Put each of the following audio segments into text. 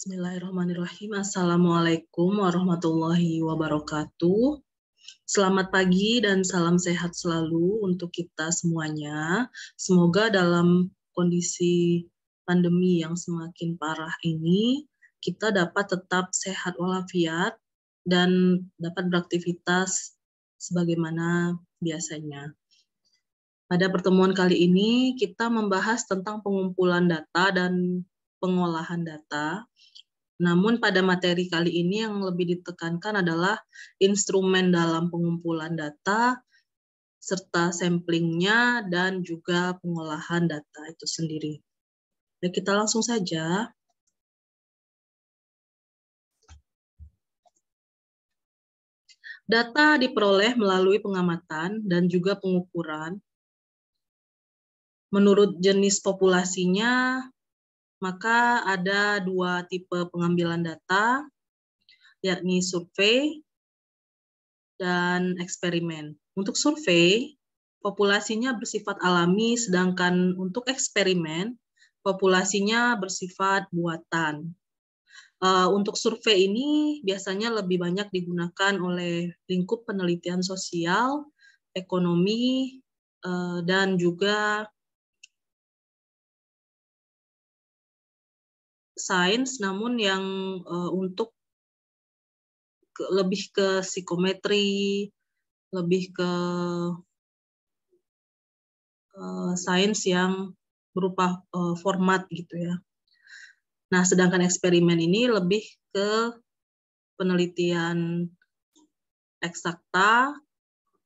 Bismillahirrahmanirrahim. Assalamualaikum warahmatullahi wabarakatuh. Selamat pagi dan salam sehat selalu untuk kita semuanya. Semoga dalam kondisi pandemi yang semakin parah ini, kita dapat tetap sehat walafiat dan dapat beraktivitas sebagaimana biasanya. Pada pertemuan kali ini, kita membahas tentang pengumpulan data dan pengolahan data. Namun pada materi kali ini yang lebih ditekankan adalah instrumen dalam pengumpulan data, serta samplingnya dan juga pengolahan data itu sendiri. Baik, kita langsung saja. Data diperoleh melalui pengamatan dan juga pengukuran. Menurut jenis populasinya, maka ada dua tipe pengambilan data, yakni survei dan eksperimen. Untuk survei, populasinya bersifat alami, sedangkan untuk eksperimen, populasinya bersifat buatan. Untuk survei ini biasanya lebih banyak digunakan oleh lingkup penelitian sosial, ekonomi, dan juga sains, namun yang untuk lebih ke psikometri, lebih ke sains yang berupa format gitu ya. Nah, sedangkan eksperimen ini lebih ke penelitian eksakta,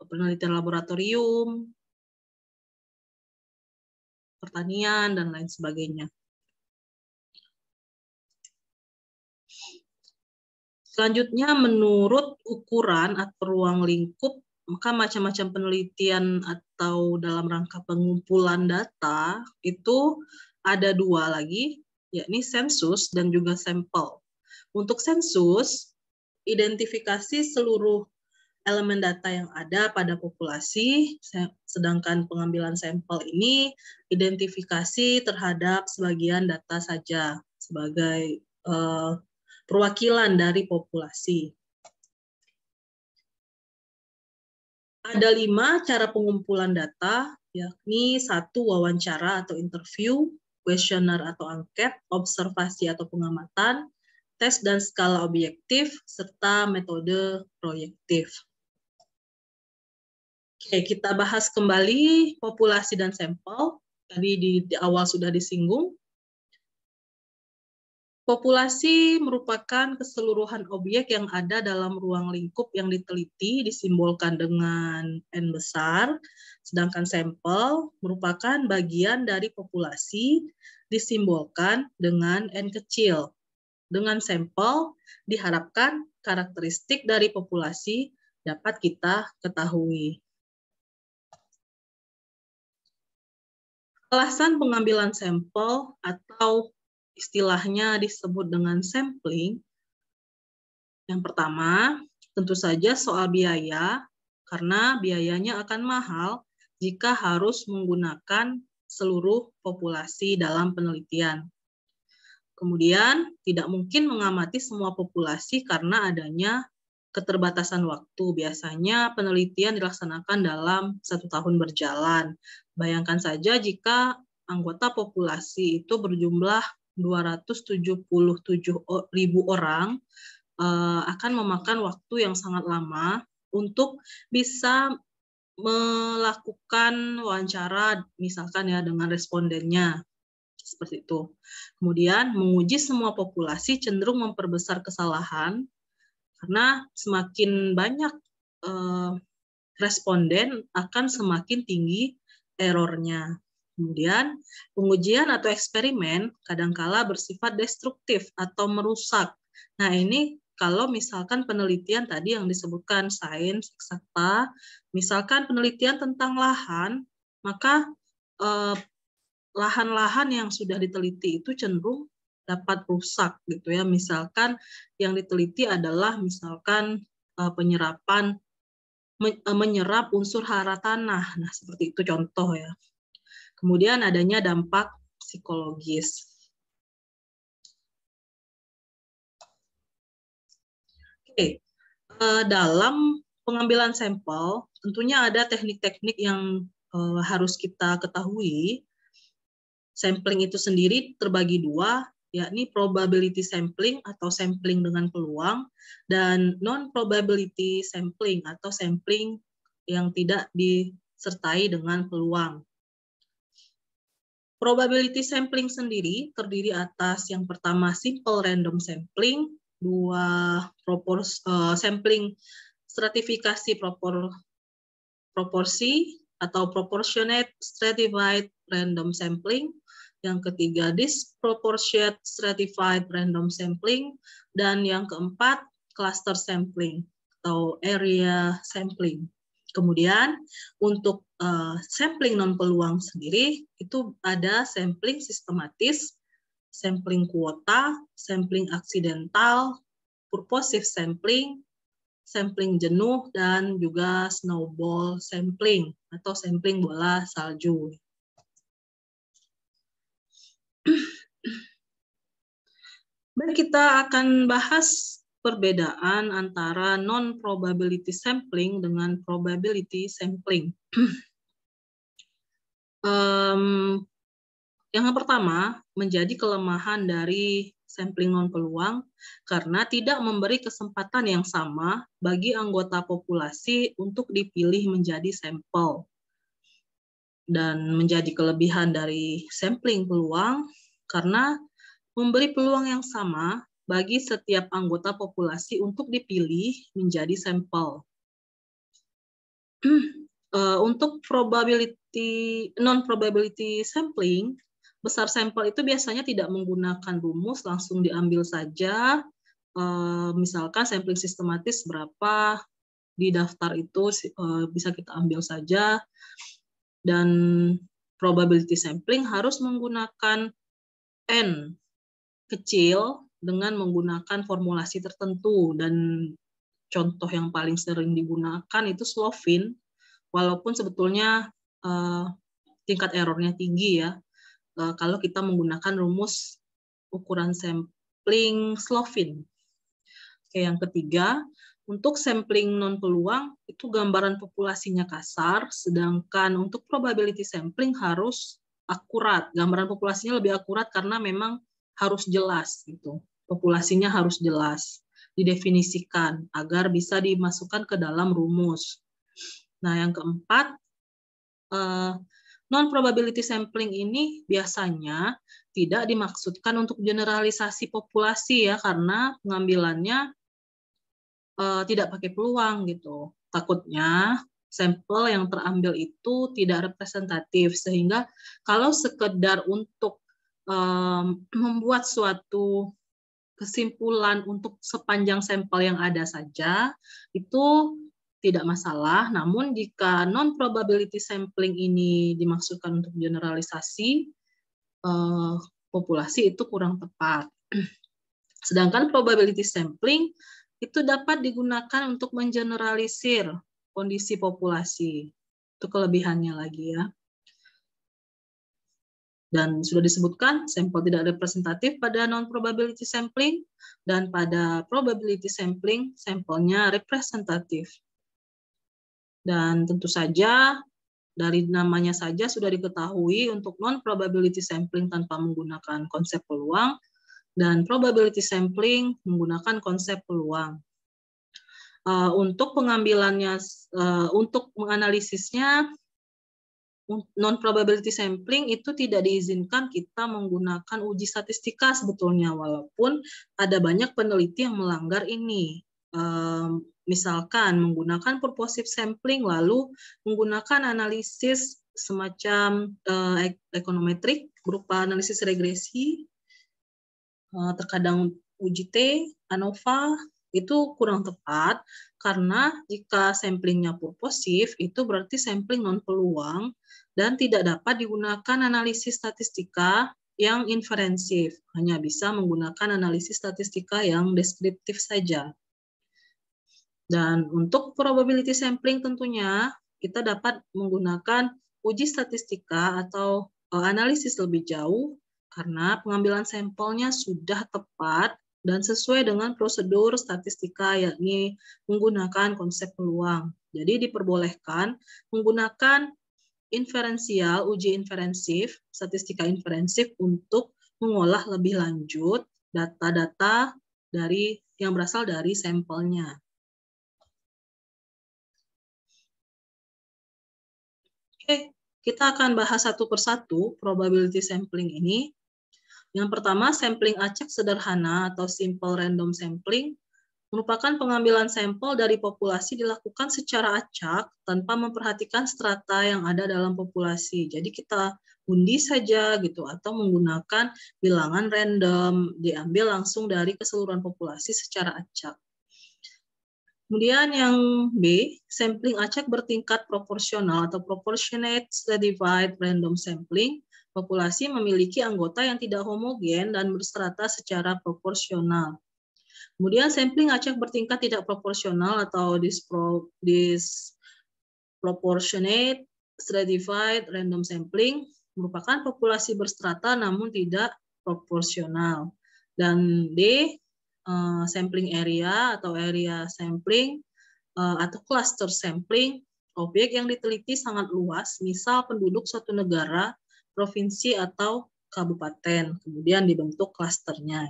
penelitian laboratorium, pertanian, dan lain sebagainya. Selanjutnya, menurut ukuran atau ruang lingkup, maka macam-macam penelitian atau dalam rangka pengumpulan data itu ada dua lagi, yakni sensus dan juga sampel. Untuk sensus, identifikasi seluruh elemen data yang ada pada populasi, sedangkan pengambilan sampel ini identifikasi terhadap sebagian data saja sebagai perwakilan dari populasi. Ada 5 cara pengumpulan data, yakni 1 wawancara atau interview, kuesioner atau angket, observasi atau pengamatan, tes dan skala objektif, serta metode proyektif. Oke, kita bahas kembali populasi dan sampel. Tadi di awal sudah disinggung. Populasi merupakan keseluruhan objek yang ada dalam ruang lingkup yang diteliti, disimbolkan dengan N besar, sedangkan sampel merupakan bagian dari populasi, disimbolkan dengan N kecil. Dengan sampel, diharapkan karakteristik dari populasi dapat kita ketahui. Alasan pengambilan sampel atau istilahnya disebut dengan sampling. Yang pertama, tentu saja soal biaya, karena biayanya akan mahal jika harus menggunakan seluruh populasi dalam penelitian. Kemudian, tidak mungkin mengamati semua populasi karena adanya keterbatasan waktu. Biasanya penelitian dilaksanakan dalam 1 tahun berjalan. Bayangkan saja jika anggota populasi itu berjumlah 277.000 orang, akan memakan waktu yang sangat lama untuk bisa melakukan wawancara, misalkan ya dengan respondennya, seperti itu. Kemudian menguji semua populasi cenderung memperbesar kesalahan, karena semakin banyak responden akan semakin tinggi errornya. Kemudian, pengujian atau eksperimen kadangkala bersifat destruktif atau merusak. Nah, ini kalau misalkan penelitian tadi yang disebutkan sains, eksakta, misalkan penelitian tentang lahan, maka lahan-lahan yang sudah diteliti itu cenderung dapat rusak gitu ya. Misalkan yang diteliti adalah misalkan penyerapan menyerap unsur hara tanah. Nah, seperti itu contoh ya. Kemudian adanya dampak psikologis. Oke, dalam pengambilan sampel tentunya ada teknik-teknik yang harus kita ketahui. Sampling itu sendiri terbagi dua, yakni probability sampling atau sampling dengan peluang, dan non-probability sampling atau sampling yang tidak disertai dengan peluang. Probability sampling sendiri terdiri atas yang pertama simple random sampling, dua sampling stratifikasi proporsi atau proportionate stratified random sampling, yang ketiga disproportionate stratified random sampling, dan yang keempat cluster sampling atau area sampling. Kemudian untuk sampling non peluang sendiri itu ada sampling sistematis, sampling kuota, sampling aksidental, purposive sampling, sampling jenuh, dan juga snowball sampling atau sampling bola salju. Baik, kita akan bahas perbedaan antara non-probability sampling dengan probability sampling. Yang pertama, menjadi kelemahan dari sampling non-peluang karena tidak memberi kesempatan yang sama bagi anggota populasi untuk dipilih menjadi sampel. Dan menjadi kelebihan dari sampling peluang karena memberi peluang yang sama bagi setiap anggota populasi untuk dipilih menjadi sampel. Untuk non-probability sampling, besar sampel itu biasanya tidak menggunakan rumus, langsung diambil saja. Misalkan sampling sistematis berapa di daftar itu bisa kita ambil saja. Dan probability sampling harus menggunakan N kecil dengan menggunakan formulasi tertentu, dan contoh yang paling sering digunakan itu Slovin, walaupun sebetulnya tingkat errornya tinggi ya kalau kita menggunakan rumus ukuran sampling Slovin. Oke, yang ketiga, untuk sampling non peluang itu gambaran populasinya kasar, sedangkan untuk probability sampling harus akurat. Gambaran populasinya lebih akurat karena memang harus jelas gitu. Populasinya harus jelas, didefinisikan agar bisa dimasukkan ke dalam rumus. Nah, yang keempat, non-probability sampling ini biasanya tidak dimaksudkan untuk generalisasi populasi ya, karena pengambilannya tidak pakai peluang gitu. Takutnya sampel yang terambil itu tidak representatif, sehingga kalau sekedar untuk membuat suatu kesimpulan untuk sepanjang sampel yang ada saja, itu tidak masalah. Namun jika non-probability sampling ini dimaksudkan untuk generalisasi populasi, itu kurang tepat. Sedangkan probability sampling itu dapat digunakan untuk mengeneralisir kondisi populasi. Itu kelebihannya lagi ya. Dan sudah disebutkan, sampel tidak representatif pada non-probability sampling, dan pada probability sampling, sampelnya representatif. Dan tentu saja, dari namanya saja sudah diketahui untuk non-probability sampling tanpa menggunakan konsep peluang, dan probability sampling menggunakan konsep peluang. Untuk pengambilannya, untuk menganalisisnya, non-probability sampling itu tidak diizinkan kita menggunakan uji statistika sebetulnya, walaupun ada banyak peneliti yang melanggar ini. Misalkan menggunakan purposive sampling lalu menggunakan analisis semacam ekonometrik berupa analisis regresi, terkadang uji T, ANOVA, itu kurang tepat karena jika samplingnya purposif itu berarti sampling non peluang dan tidak dapat digunakan analisis statistika yang inferensif, hanya bisa menggunakan analisis statistika yang deskriptif saja. Dan untuk probability sampling tentunya kita dapat menggunakan uji statistika atau analisis lebih jauh karena pengambilan sampelnya sudah tepat dan sesuai dengan prosedur statistika, yakni menggunakan konsep peluang. Jadi diperbolehkan menggunakan inferensial, uji inferensif, statistika inferensif untuk mengolah lebih lanjut data-data dari yang berasal dari sampelnya. Oke, kita akan bahas satu persatu probability sampling ini. Yang pertama, sampling acak sederhana atau simple random sampling merupakan pengambilan sampel dari populasi dilakukan secara acak tanpa memperhatikan strata yang ada dalam populasi. Jadi kita undi saja gitu atau menggunakan bilangan random, diambil langsung dari keseluruhan populasi secara acak. Kemudian yang B, sampling acak bertingkat proporsional atau proportionate stratified random sampling. Populasi memiliki anggota yang tidak homogen dan berstrata secara proporsional. Kemudian sampling acak bertingkat tidak proporsional atau disproportionate stratified random sampling merupakan populasi berstrata namun tidak proporsional. Dan D, sampling area atau area sampling atau cluster sampling, objek yang diteliti sangat luas, misal penduduk suatu negara, provinsi atau kabupaten, kemudian dibentuk klasternya.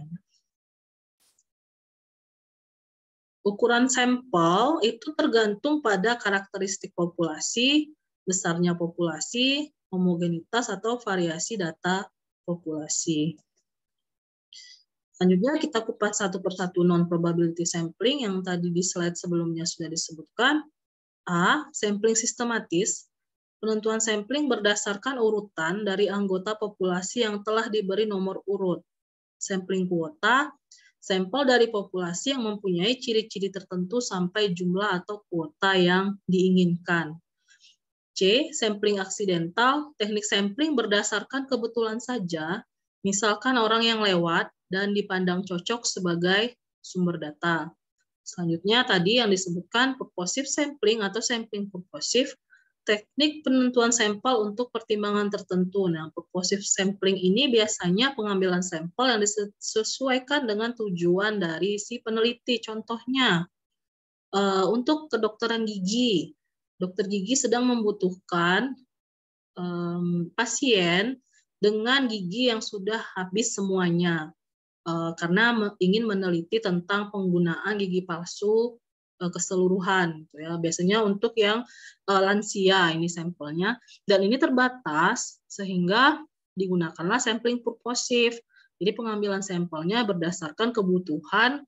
Ukuran sampel itu tergantung pada karakteristik populasi, besarnya populasi, homogenitas atau variasi data populasi. Selanjutnya kita kupas satu persatu non-probability sampling yang tadi di slide sebelumnya sudah disebutkan. A. Sampling sistematis. Penentuan sampling berdasarkan urutan dari anggota populasi yang telah diberi nomor urut. Sampling kuota. Sampel dari populasi yang mempunyai ciri-ciri tertentu sampai jumlah atau kuota yang diinginkan. C. Sampling aksidental. Teknik sampling berdasarkan kebetulan saja, misalkan orang yang lewat dan dipandang cocok sebagai sumber data. Selanjutnya tadi yang disebutkan purposive sampling atau sampling purposive, teknik penentuan sampel untuk pertimbangan tertentu. Nah, purposive sampling ini biasanya pengambilan sampel yang disesuaikan dengan tujuan dari si peneliti. Contohnya, untuk kedokteran gigi, dokter gigi sedang membutuhkan pasien dengan gigi yang sudah habis semuanya, karena ingin meneliti tentang penggunaan gigi palsu keseluruhan, gitu ya. Biasanya untuk yang lansia ini sampelnya, dan ini terbatas sehingga digunakanlah sampling purposive. Jadi pengambilan sampelnya berdasarkan kebutuhan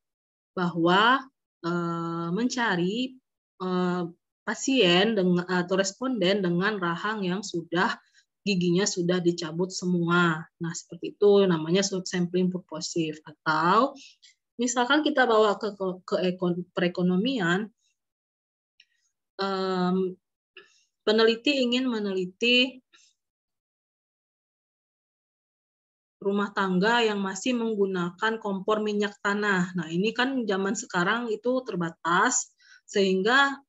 bahwa mencari pasien dengan, atau responden dengan rahang yang sudah giginya sudah dicabut semua. Nah, seperti itu namanya sampling purposive. Atau misalkan kita bawa ke perekonomian, peneliti ingin meneliti rumah tangga yang masih menggunakan kompor minyak tanah. Nah, ini kan zaman sekarang itu terbatas, sehingga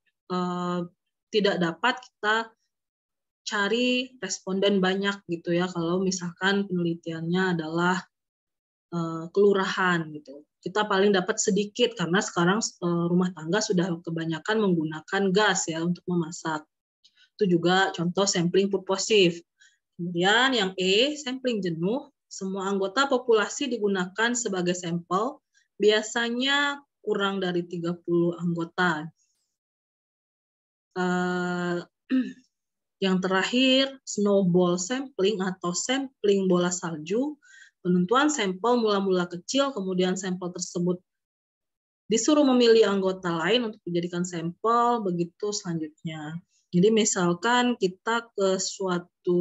tidak dapat kita cari responden banyak gitu ya kalau misalkan penelitiannya adalah kelurahan gitu. Kita paling dapat sedikit karena sekarang rumah tangga sudah kebanyakan menggunakan gas ya untuk memasak. Itu juga contoh sampling purposive. Kemudian yang E, sampling jenuh. Semua anggota populasi digunakan sebagai sampel, biasanya kurang dari 30 anggota. Yang terakhir, snowball sampling atau sampling bola salju. Penentuan sampel mula-mula kecil, kemudian sampel tersebut disuruh memilih anggota lain untuk dijadikan sampel, begitu selanjutnya. Jadi misalkan kita ke suatu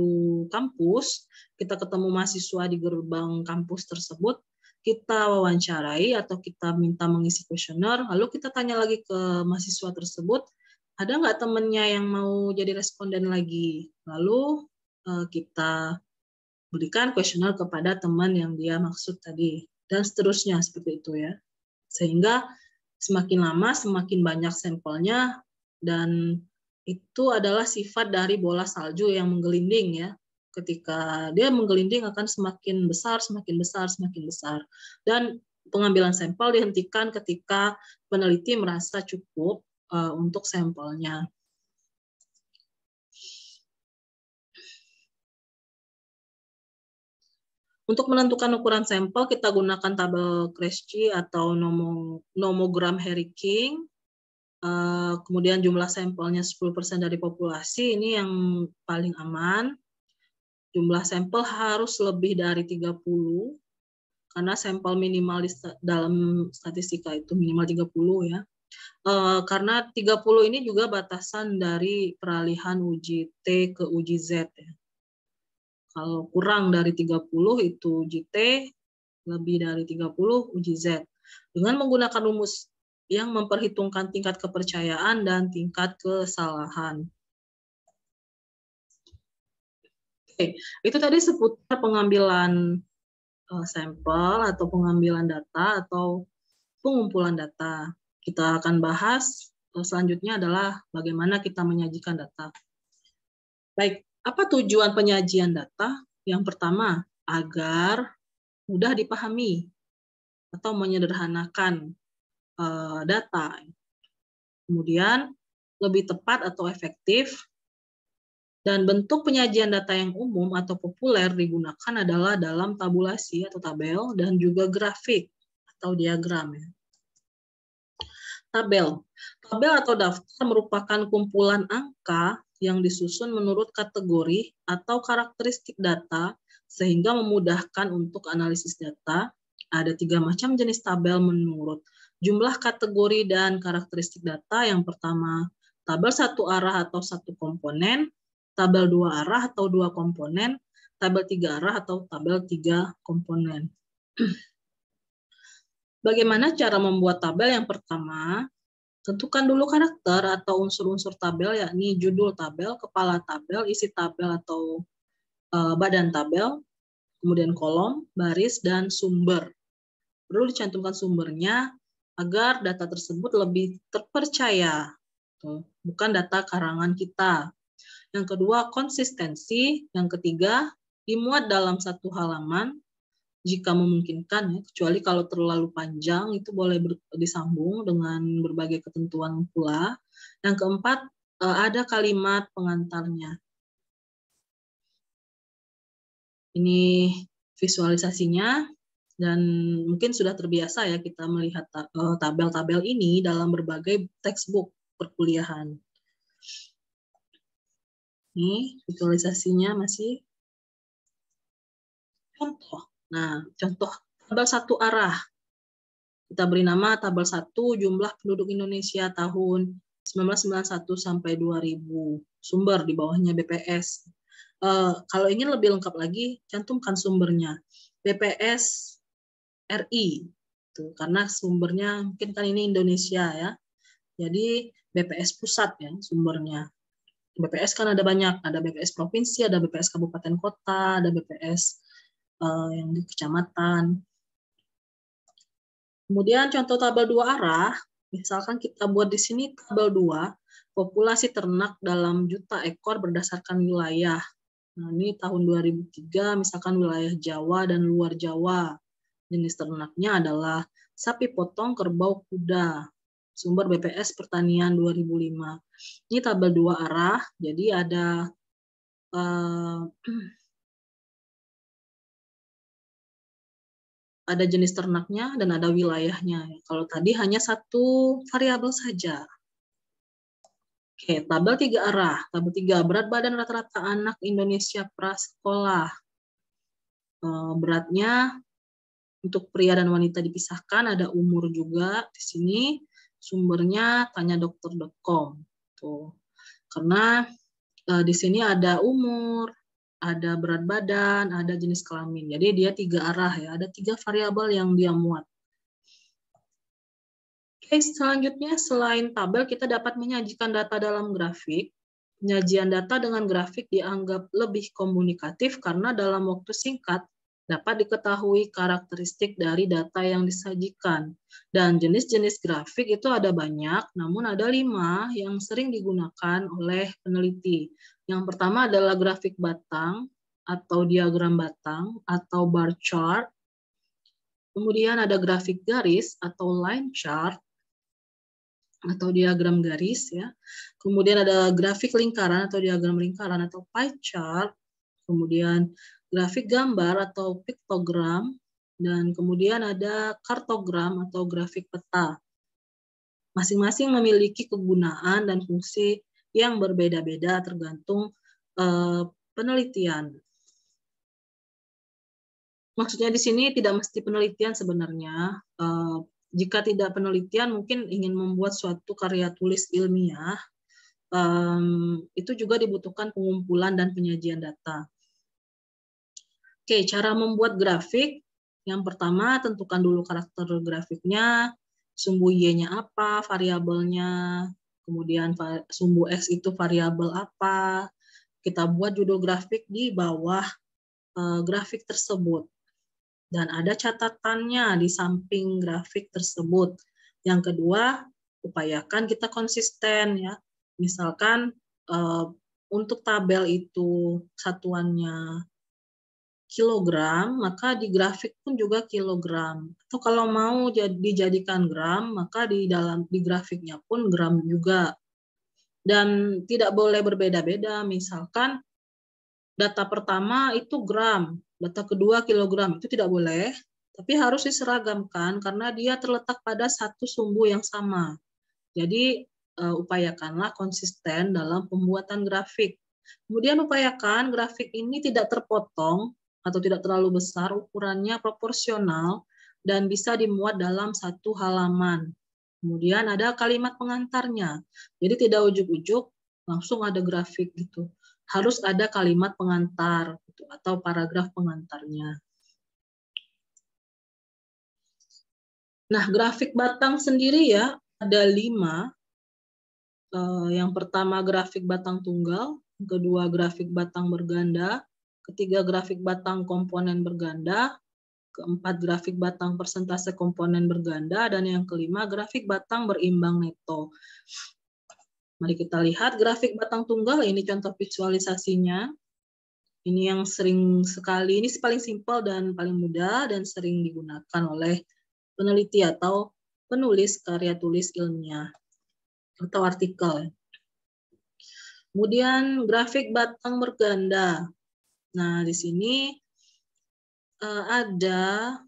kampus, kita ketemu mahasiswa di gerbang kampus tersebut, kita wawancarai atau kita minta mengisi kuesioner, lalu kita tanya lagi ke mahasiswa tersebut, ada nggak temennya yang mau jadi responden lagi? Lalu kita berikan kuesioner kepada teman yang dia maksud tadi, dan seterusnya seperti itu ya. Sehingga semakin lama semakin banyak sampelnya, dan itu adalah sifat dari bola salju yang menggelinding ya. Ketika dia menggelinding akan semakin besar, semakin besar, semakin besar. Dan pengambilan sampel dihentikan ketika peneliti merasa cukup untuk sampelnya. Untuk menentukan ukuran sampel, kita gunakan tabel Kresge atau nomogram Harry King. Kemudian jumlah sampelnya 10% dari populasi, ini yang paling aman. Jumlah sampel harus lebih dari 30, karena sampel minimal dalam statistika itu minimal 30 ya. Karena 30 ini juga batasan dari peralihan uji T ke uji Z ya. Kalau kurang dari 30 itu uji T, lebih dari 30 uji Z. Dengan menggunakan rumus yang memperhitungkan tingkat kepercayaan dan tingkat kesalahan. Oke, itu tadi seputar pengambilan sampel atau pengambilan data atau pengumpulan data. Kita akan bahas selanjutnya adalah bagaimana kita menyajikan data. Baik, apa tujuan penyajian data? Yang pertama, agar mudah dipahami atau menyederhanakan data. Kemudian, lebih tepat atau efektif. Dan bentuk penyajian data yang umum atau populer digunakan adalah dalam tabulasi atau tabel dan juga grafik atau diagram. Tabel. Tabel atau daftar merupakan kumpulan angka yang disusun menurut kategori atau karakteristik data sehingga memudahkan untuk analisis data. Ada 3 macam jenis tabel menurut jumlah kategori dan karakteristik data. Yang pertama, tabel satu arah atau satu komponen, tabel 2 arah atau 2 komponen, tabel 3 arah atau tabel 3 komponen. Bagaimana cara membuat tabel? Yang pertama, tentukan dulu karakter atau unsur-unsur tabel, yakni judul tabel, kepala tabel, isi tabel atau badan tabel, kemudian kolom, baris, dan sumber. Perlu dicantumkan sumbernya agar data tersebut lebih terpercaya, bukan data karangan kita. Yang kedua, konsistensi. Yang ketiga, dimuat dalam satu halaman jika memungkinkan, ya, kecuali kalau terlalu panjang itu boleh disambung dengan berbagai ketentuan pula. Yang keempat, ada kalimat pengantarnya. Ini visualisasinya, dan mungkin sudah terbiasa ya kita melihat tabel-tabel ini dalam berbagai textbook perkuliahan. Ini visualisasinya masih contoh. Nah, contoh tabel satu arah. Kita beri nama tabel 1 jumlah penduduk Indonesia tahun 1991 sampai 2000. Sumber di bawahnya BPS. Kalau ingin lebih lengkap lagi, cantumkan sumbernya. BPS RI. Tuh, karena sumbernya mungkin kan ini Indonesia ya. Jadi BPS pusat ya sumbernya. BPS kan ada banyak, ada BPS provinsi, ada BPS kabupaten kota, ada BPS yang di kecamatan. Kemudian contoh tabel 2 arah, misalkan kita buat di sini tabel 2, populasi ternak dalam juta ekor berdasarkan wilayah. Nah, ini tahun 2003, misalkan wilayah Jawa dan luar Jawa. Jenis ternaknya adalah sapi potong, kerbau, kuda. Sumber BPS Pertanian 2005. Ini tabel 2 arah, jadi ada ada jenis ternaknya dan ada wilayahnya. Kalau tadi hanya satu variabel saja. Oke, tabel 3 arah. Tabel 3, berat badan rata-rata anak Indonesia prasekolah. Beratnya untuk pria dan wanita dipisahkan, ada umur juga di sini. Sumbernya tanyadokter.com. Tuh. Karena di sini ada umur, ada berat badan, ada jenis kelamin. Jadi dia 3 arah ya, ada 3 variabel yang dia muat. Oke, selanjutnya selain tabel kita dapat menyajikan data dalam grafik. Penyajian data dengan grafik dianggap lebih komunikatif karena dalam waktu singkat dapat diketahui karakteristik dari data yang disajikan. Dan jenis-jenis grafik itu ada banyak, namun ada 5 yang sering digunakan oleh peneliti. Yang pertama adalah grafik batang atau diagram batang atau bar chart. Kemudian ada grafik garis atau line chart atau diagram garis ya. Kemudian ada grafik lingkaran atau diagram lingkaran atau pie chart. Kemudian grafik gambar atau piktogram, dan kemudian ada kartogram atau grafik peta. Masing-masing memiliki kegunaan dan fungsi yang berbeda-beda tergantung penelitian. Maksudnya di sini tidak mesti penelitian sebenarnya. Jika tidak penelitian, mungkin ingin membuat suatu karya tulis ilmiah, itu juga dibutuhkan pengumpulan dan penyajian data. Oke, cara membuat grafik. Yang pertama, tentukan dulu karakter grafiknya, sumbu Y-nya apa, variabelnya, kemudian sumbu X itu variabel apa. Kita buat judul grafik di bawah grafik tersebut. Dan ada catatannya di samping grafik tersebut. Yang kedua, upayakan kita konsisten ya. Misalkan untuk tabel itu satuannya kilogram, maka di grafik pun juga kilogram. Atau kalau mau dijadikan gram, maka di grafiknya pun gram juga. Dan tidak boleh berbeda-beda. Misalkan data pertama itu gram, data kedua kilogram, itu tidak boleh. Tapi harus diseragamkan karena dia terletak pada satu sumbu yang sama. Jadi upayakanlah konsisten dalam pembuatan grafik. Kemudian upayakan grafik ini tidak terpotong atau tidak terlalu besar, ukurannya proporsional dan bisa dimuat dalam satu halaman. Kemudian ada kalimat pengantarnya. Jadi tidak ujuk-ujuk langsung ada grafik gitu. Harus ada kalimat pengantar gitu, atau paragraf pengantarnya. Nah, grafik batang sendiri ya ada 5. Yang pertama grafik batang tunggal, kedua grafik batang berganda, ketiga grafik batang komponen berganda, keempat grafik batang persentase komponen berganda, dan yang kelima grafik batang berimbang neto. Mari kita lihat grafik batang tunggal, ini contoh visualisasinya. Ini yang sering sekali, ini paling simpel dan paling mudah dan sering digunakan oleh peneliti atau penulis karya tulis ilmiah atau artikel. Kemudian grafik batang berganda. Nah, di sini ada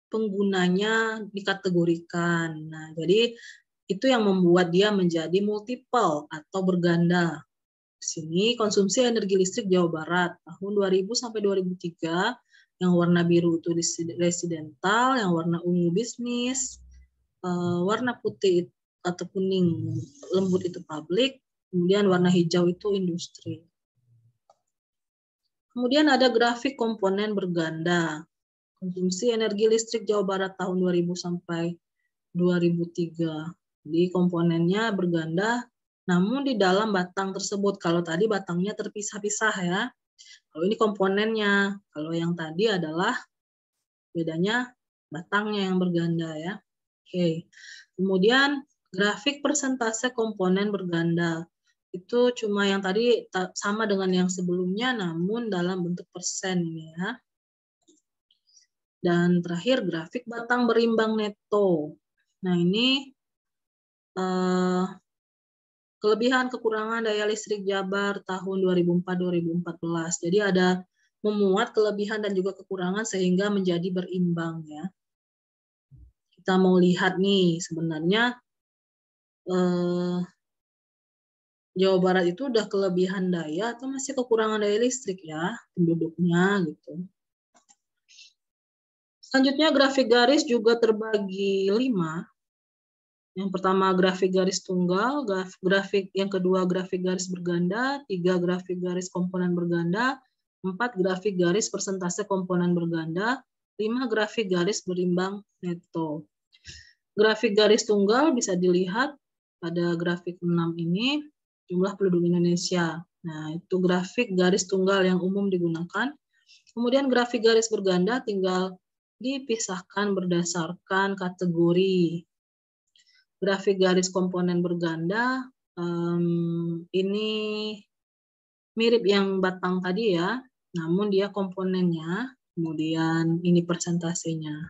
penggunanya dikategorikan. Nah, jadi itu yang membuat dia menjadi multiple atau berganda. Di sini konsumsi energi listrik Jawa Barat tahun 2000 sampai 2003, yang warna biru itu residental, yang warna ungu bisnis, warna putih atau kuning lembut itu publik, kemudian warna hijau itu industri. Kemudian ada grafik komponen berganda. Konsumsi energi listrik Jawa Barat tahun 2000 sampai 2003. Jadi komponennya berganda, namun di dalam batang tersebut. Kalau tadi batangnya terpisah-pisah ya. Kalau ini komponennya. Kalau yang tadi adalah bedanya batangnya yang berganda ya. Oke. Kemudian grafik persentase komponen berganda. Itu cuma yang tadi sama dengan yang sebelumnya, namun dalam bentuk persen ya. Dan terakhir grafik batang berimbang neto. Nah ini kelebihan kekurangan daya listrik Jabar tahun 2004-2014. Jadi ada memuat kelebihan dan juga kekurangan sehingga menjadi berimbang ya. Kita mau lihat nih sebenarnya Jawa Barat itu udah kelebihan daya atau masih kekurangan daya listrik ya penduduknya gitu. Selanjutnya grafik garis juga terbagi 5. Yang pertama grafik garis tunggal, grafik yang kedua grafik garis berganda, 3 grafik garis komponen berganda, 4 grafik garis persentase komponen berganda, 5 grafik garis berimbang neto. Grafik garis tunggal bisa dilihat pada grafik 6 ini jumlah penduduk Indonesia. Nah, itu grafik garis tunggal yang umum digunakan. Kemudian grafik garis berganda tinggal dipisahkan berdasarkan kategori. Grafik garis komponen berganda ini mirip yang batang tadi ya, namun dia komponennya, kemudian ini persentasenya.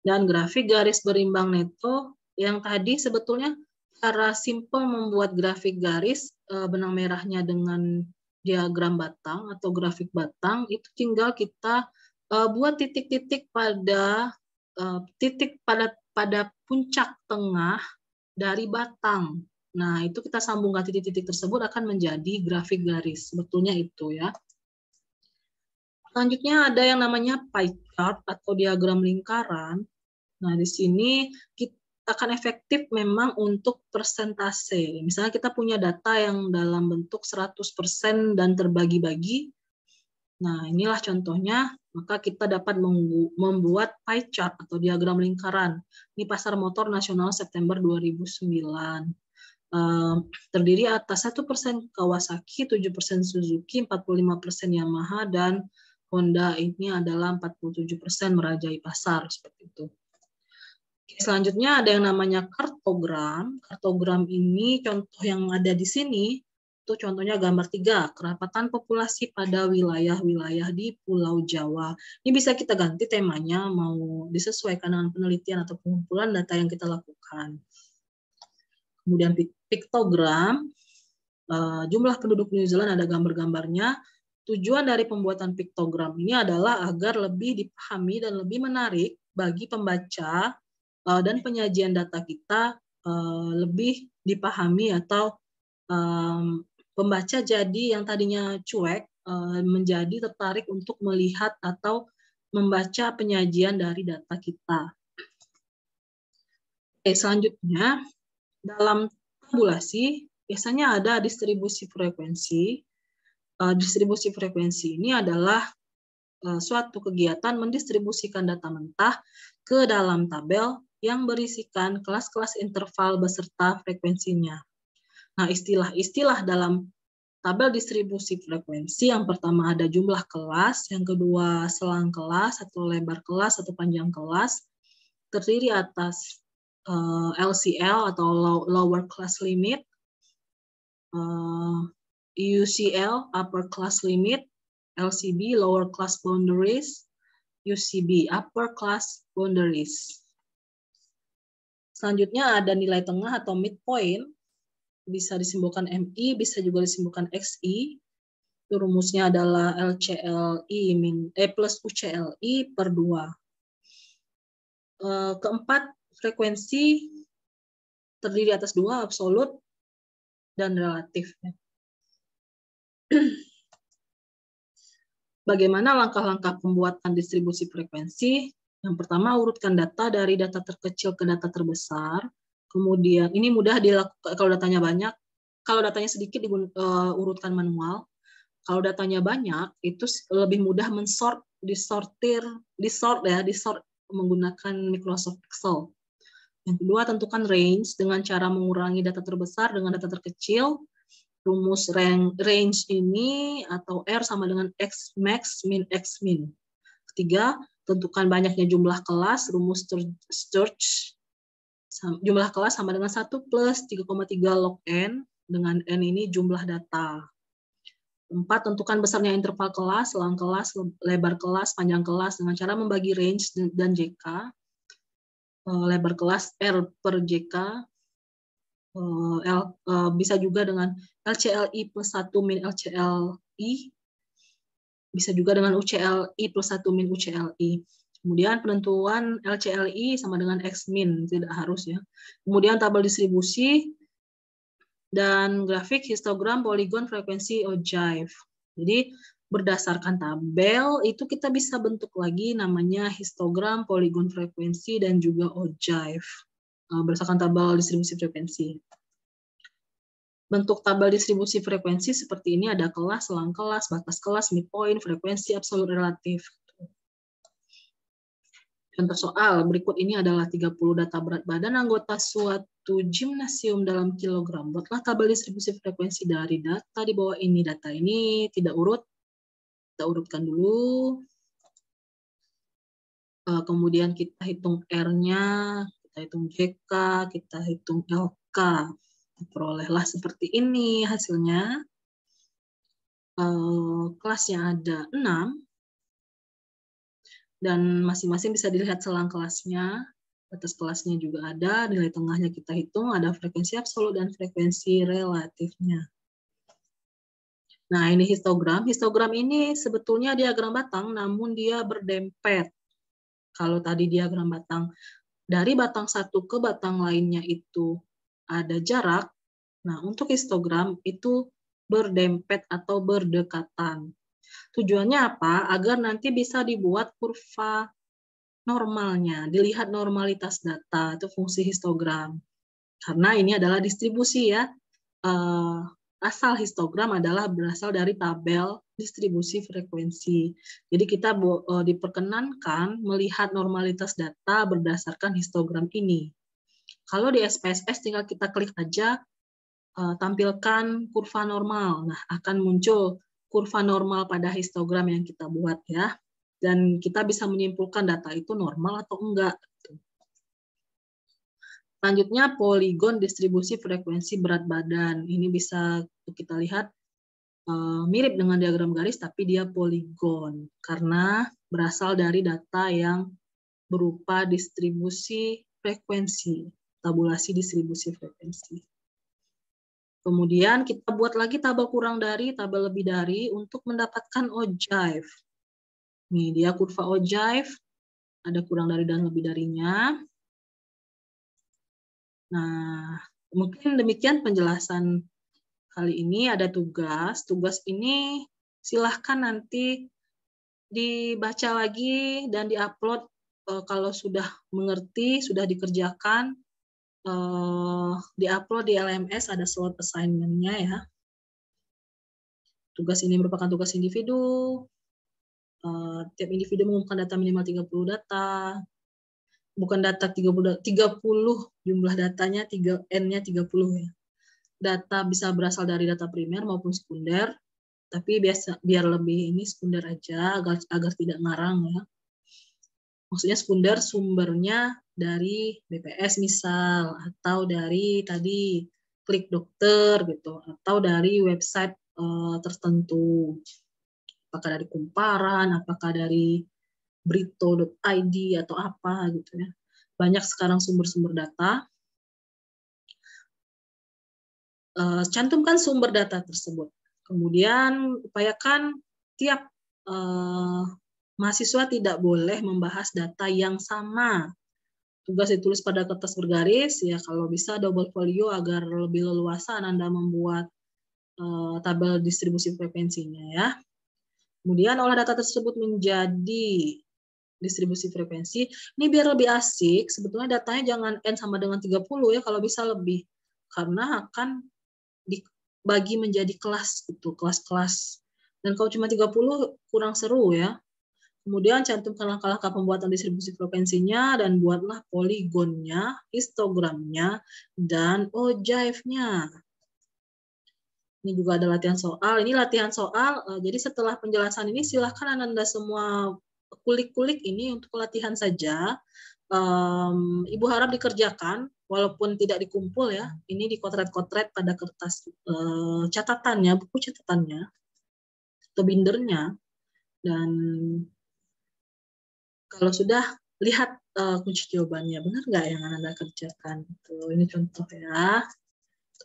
Dan grafik garis berimbang neto yang tadi sebetulnya cara simpel membuat grafik garis benang merahnya dengan diagram batang atau grafik batang itu tinggal kita buat titik-titik pada puncak tengah dari batang. Nah, itu kita sambungkan titik-titik tersebut akan menjadi grafik garis. Sebetulnya itu ya. Selanjutnya ada yang namanya pie chart atau diagram lingkaran. Nah, di sini kita akan efektif memang untuk persentase. Misalnya kita punya data yang dalam bentuk 100% dan terbagi-bagi. Nah, inilah contohnya. Maka kita dapat membuat pie chart atau diagram lingkaran di Pasar Motor Nasional September 2009. Terdiri atas 1% Kawasaki, 7% Suzuki, 45% Yamaha, dan Honda ini adalah 47% merajai pasar, seperti itu. Selanjutnya ada yang namanya kartogram. Kartogram ini contoh yang ada di sini, itu contohnya gambar 3, kerapatan populasi pada wilayah-wilayah di Pulau Jawa. Ini bisa kita ganti temanya, mau disesuaikan dengan penelitian atau pengumpulan data yang kita lakukan. Kemudian piktogram, jumlah penduduk New Zealand ada gambar-gambarnya. Tujuan dari pembuatan piktogram ini adalah agar lebih dipahami dan lebih menarik bagi pembaca dan penyajian data kita lebih dipahami atau pembaca jadi yang tadinya cuek menjadi tertarik untuk melihat atau membaca penyajian dari data kita. Oke, selanjutnya dalam tabulasi biasanya ada distribusi frekuensi. Distribusi frekuensi ini adalah suatu kegiatan mendistribusikan data mentah ke dalam tabel yang berisikan kelas-kelas interval beserta frekuensinya. Nah, istilah-istilah dalam tabel distribusi frekuensi, yang pertama ada jumlah kelas, yang kedua selang kelas, atau lebar kelas, atau panjang kelas, terdiri atas LCL atau lower class limit, UCL upper class limit, LCB lower class boundaries, UCB upper class boundaries. Selanjutnya ada nilai tengah atau midpoint, bisa disimbolkan MI, bisa juga disimbolkan XI. Itu rumusnya adalah LCLI plus UCLI per 2. Keempat, frekuensi terdiri atas 2, absolut dan relatif. Bagaimana langkah-langkah pembuatan distribusi frekuensi? Yang pertama, urutkan data dari data terkecil ke data terbesar. Kemudian, ini mudah dilakukan kalau datanya banyak. Kalau datanya sedikit, urutkan manual. Kalau datanya banyak, itu lebih mudah disort menggunakan Microsoft Excel. Yang kedua, tentukan range dengan cara mengurangi data terbesar dengan data terkecil. Rumus range ini atau R sama dengan X max min X min. Ketiga, tentukan banyaknya jumlah kelas, rumus search. Jumlah kelas sama dengan 1 plus 3,3 log N, dengan N ini jumlah data. 4, tentukan besarnya interval kelas, selang kelas, lebar kelas, panjang kelas dengan cara membagi range dan JK. Lebar kelas R per JK. Bisa juga dengan LCLI plus 1 min LCLI. Bisa juga dengan UCLI plus 1 min UCLI. Kemudian penentuan LCLI sama dengan X min, tidak harus ya. Kemudian tabel distribusi dan grafik, histogram, poligon, frekuensi, ogive. Jadi berdasarkan tabel itu kita bisa bentuk lagi namanya histogram, poligon, frekuensi, dan juga ogive. Berdasarkan tabel distribusi frekuensi. Bentuk tabel distribusi frekuensi seperti ini, ada kelas, selang kelas, batas kelas, midpoint, frekuensi, absolut, relatif. Contoh soal berikut ini adalah 30 data berat badan anggota suatu gimnasium dalam kilogram. Buatlah tabel distribusi frekuensi dari data di bawah ini. Data ini tidak urut. Kita urutkan dulu. Kemudian kita hitung R-nya, kita hitung JK, kita hitung LK. Perolehlah seperti ini hasilnya. Kelasnya ada 6. Dan masing-masing bisa dilihat selang kelasnya, batas kelasnya juga ada, nilai tengahnya kita hitung, ada frekuensi absolut dan frekuensi relatifnya. Nah, ini histogram. Histogram ini sebetulnya diagram batang, namun dia berdempet. Kalau tadi diagram batang, dari batang satu ke batang lainnya itu ada jarak. Nah, untuk histogram itu berdempet atau berdekatan. Tujuannya apa? Agar nanti bisa dibuat kurva normalnya, dilihat normalitas data, itu fungsi histogram. Karena ini adalah distribusi ya. Asal histogram adalah berasal dari tabel distribusi frekuensi. Jadi kita diperkenankan melihat normalitas data berdasarkan histogram ini. Kalau di SPSS tinggal kita klik aja tampilkan kurva normal. Nah, akan muncul kurva normal pada histogram yang kita buat ya. Dan kita bisa menyimpulkan data itu normal atau enggak. Selanjutnya poligon distribusi frekuensi berat badan. Ini bisa kita lihat mirip dengan diagram garis, tapi dia poligon karena berasal dari data yang berupa distribusi frekuensi, tabulasi distribusi frekuensi. Kemudian kita buat lagi tabel kurang dari, tabel lebih dari untuk mendapatkan ogive. Nih dia kurva ogive, ada kurang dari dan lebih darinya. Nah, mungkin demikian penjelasan kali ini. Ada tugas. Tugas ini silahkan nanti dibaca lagi dan diupload kalau sudah mengerti, sudah dikerjakan, diupload di LMS, ada slot assignment-nya ya. Tugas ini merupakan tugas individu. Tiap individu mengumpulkan data minimal 30 data. Bukan data 30 jumlah datanya, N-nya 30 ya. Data bisa berasal dari data primer maupun sekunder, tapi biar lebih ini sekunder aja agar tidak ngarang ya. Maksudnya sekunder sumbernya dari BPS misal, atau dari tadi Klik Dokter gitu, atau dari website tertentu. Apakah dari Kumparan, apakah dari Brito.id atau apa gitu ya. Banyak sekarang sumber-sumber data. Cantumkan sumber data tersebut. Kemudian upayakan tiap mahasiswa tidak boleh membahas data yang sama. Tugas ditulis pada kertas bergaris, ya kalau bisa double folio agar lebih leluasa Anda membuat tabel distribusi frekuensinya ya. Kemudian olah data tersebut menjadi distribusi frekuensi. Ini biar lebih asik, sebetulnya datanya jangan N sama dengan 30 ya, kalau bisa lebih. Karena akan dibagi menjadi kelas gitu, kelas-kelas. Dan kalau cuma 30 kurang seru ya. Kemudian cantumkan langkah-langkah pembuatan distribusi frekuensinya dan buatlah poligonnya, histogramnya, dan ogive-nya. Ini juga ada latihan soal. Ini latihan soal, jadi setelah penjelasan ini silahkan Anda semua kulik-kulik ini untuk latihan saja. Ibu harap dikerjakan, walaupun tidak dikumpul ya. Ini dikotret-kotret pada kertas catatannya, buku catatannya, atau bindernya. Dan kalau sudah lihat kunci jawabannya, benar nggak yang Anda kerjakan? Tuh, ini contoh ya,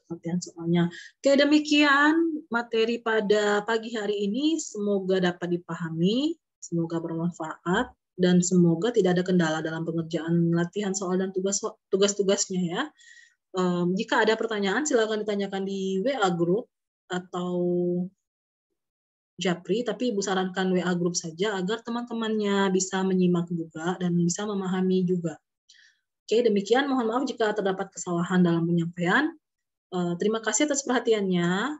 latihan soalnya. Oke, demikian materi pada pagi hari ini. Semoga dapat dipahami, semoga bermanfaat, dan semoga tidak ada kendala dalam pengerjaan latihan soal dan tugas-tugasnya ya. Jika ada pertanyaan, silakan ditanyakan di WA Group atau Japri, tapi Ibu sarankan WA Group saja agar teman-temannya bisa menyimak juga dan bisa memahami juga. Oke, demikian. Mohon maaf jika terdapat kesalahan dalam penyampaian. Terima kasih atas perhatiannya.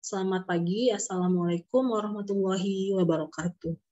Selamat pagi. Assalamualaikum warahmatullahi wabarakatuh.